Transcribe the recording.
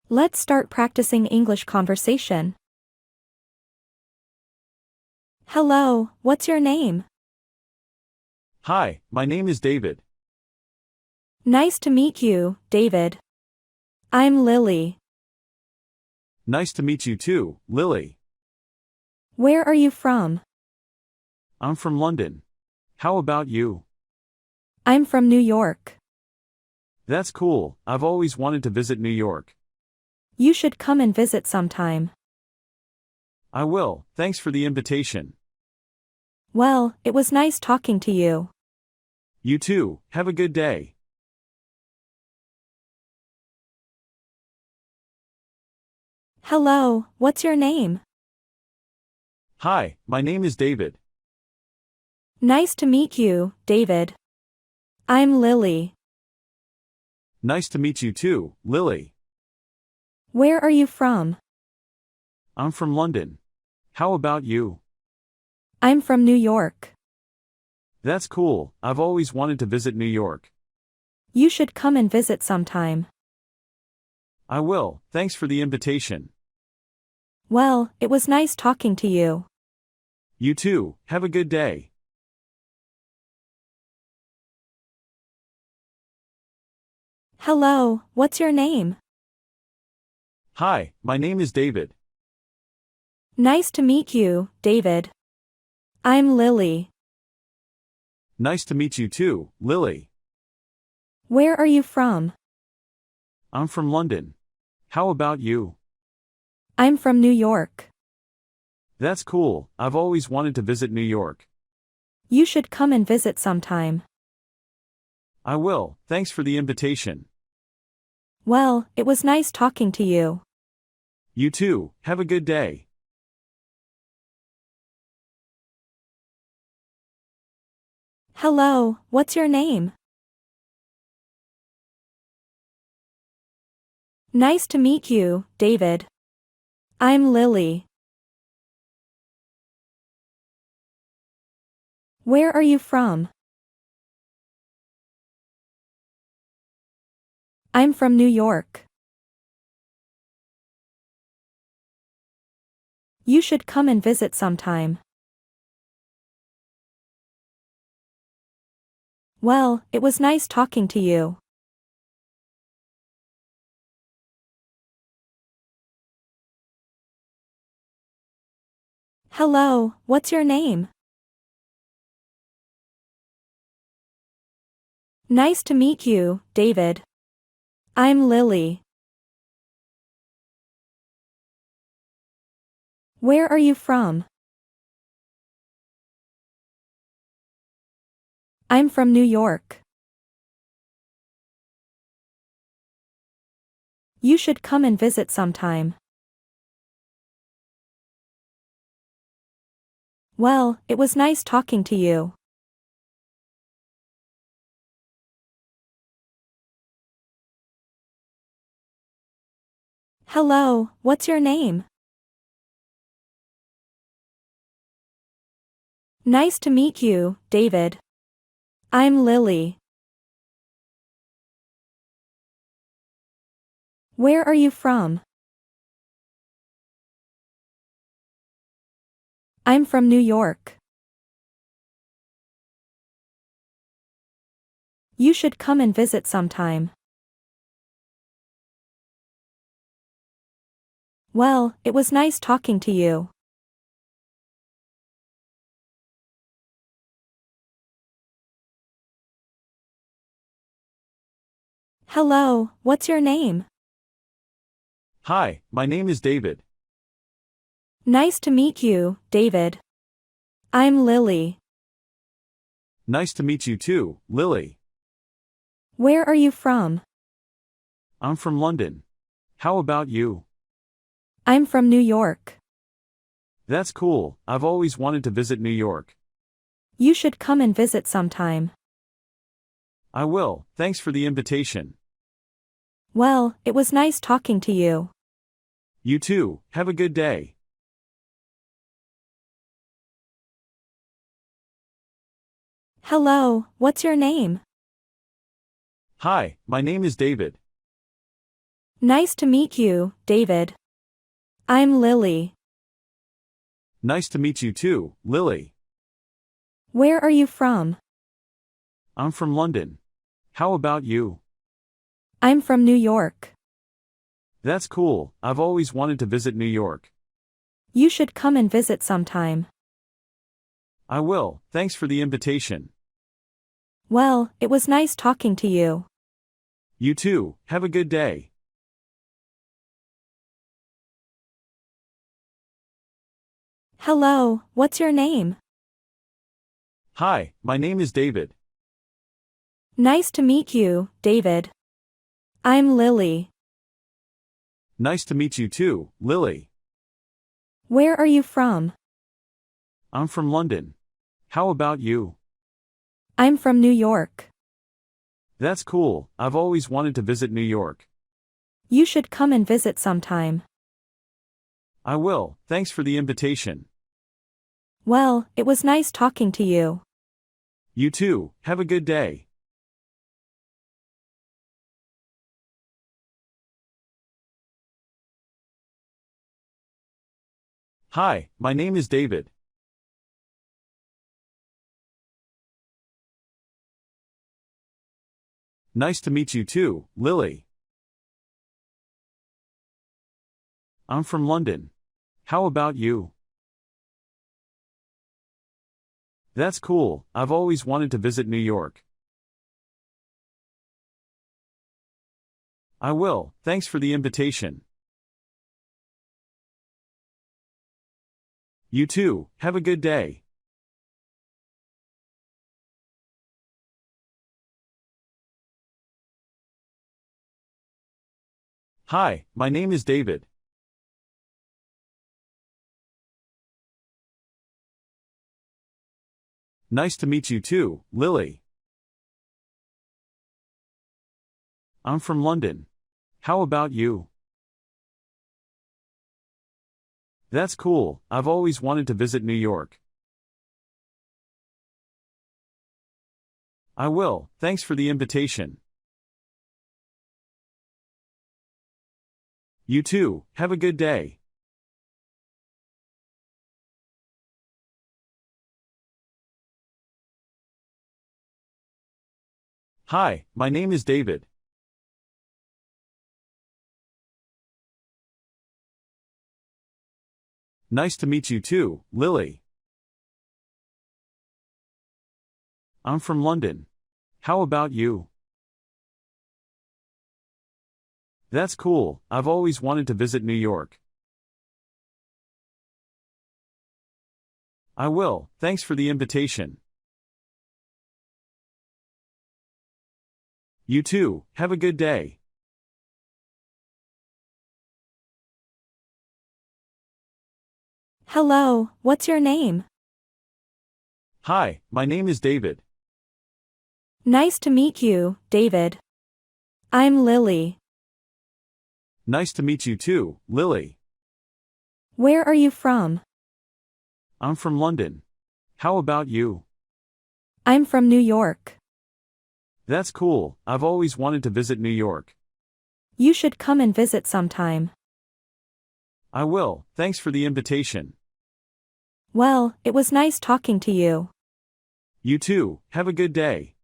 Let's start practicing English conversation. Hello, what's your name? Hi, my name is David. Nice to meet you, David. I'm Lily. Nice to meet you too, Lily. Where are you from? I'm from London. How about you? I'm from New York. That's cool, I've always wanted to visit New York. You should come and visit sometime. I will, thanks for the invitation. Well, it was nice talking to you. You too, have a good day. Hello, what's your name? Hi, my name is David. Nice to meet you, David. I'm Lily. Nice to meet you too, Lily. Where are you from? I'm from London. How about you? I'm from New York. That's cool, I've always wanted to visit New York. You should come and visit sometime. I will, thanks for the invitation. Well, it was nice talking to you. You too, have a good day. Hello, what's your name? Hi, my name is David. Nice to meet you, David. I'm Lily. Nice to meet you too, Lily. Where are you from? I'm from London. How about you? I'm from New York. That's cool, I've always wanted to visit New York. You should come and visit sometime. I will, thanks for the invitation. Well, it was nice talking to you. You too, have a good day. Hello, what's your name? Nice to meet you, David. I'm Lily. Where are you from? I'm from New York. You should come and visit sometime. Well, it was nice talking to you. Hello, what's your name? Nice to meet you, David. I'm Lily. Where are you from? I'm from New York. You should come and visit sometime. Well, it was nice talking to you. Hello, what's your name? Nice to meet you, David. I'm Lily. Where are you from? I'm from New York. You should come and visit sometime. Well, it was nice talking to you. Hello, what's your name? Hi, my name is David. Nice to meet you, David. I'm Lily. Nice to meet you too, Lily. Where are you from? I'm from London. How about you? I'm from New York. That's cool, I've always wanted to visit New York. You should come and visit sometime. I will, thanks for the invitation. Well, it was nice talking to you. You too, have a good day. Hello, what's your name? Hi, my name is David. Nice to meet you, David. I'm Lily. Nice to meet you too, Lily. Where are you from? I'm from London. How about you? I'm from New York. That's cool, I've always wanted to visit New York. You should come and visit sometime. I will, thanks for the invitation. Well, it was nice talking to you. You too, have a good day. Hello, what's your name? Hi, my name is David. Nice to meet you, David. I'm Lily. Nice to meet you too, Lily. Where are you from? I'm from London. How about you? I'm from New York. That's cool, I've always wanted to visit New York. You should come and visit sometime. I will, thanks for the invitation. Well, it was nice talking to you. You too, have a good day. Hi, my name is David. Nice to meet you too, Lily. I'm from London. How about you? That's cool, I've always wanted to visit New York. I will, thanks for the invitation. You too, have a good day. Hi, my name is David. Nice to meet you too, Lily. I'm from London. How about you? That's cool, I've always wanted to visit New York. I will, thanks for the invitation. You too, have a good day. Hi, my name is David. Nice to meet you too, Lily. I'm from London. How about you? That's cool, I've always wanted to visit New York. I will, thanks for the invitation. You too, have a good day. Hello, what's your name? Hi, my name is David. Nice to meet you, David. I'm Lily. Nice to meet you too, Lily. Where are you from? I'm from London. How about you? I'm from New York. That's cool, I've always wanted to visit New York. You should come and visit sometime. I will, thanks for the invitation. Well, it was nice talking to you. You too, have a good day.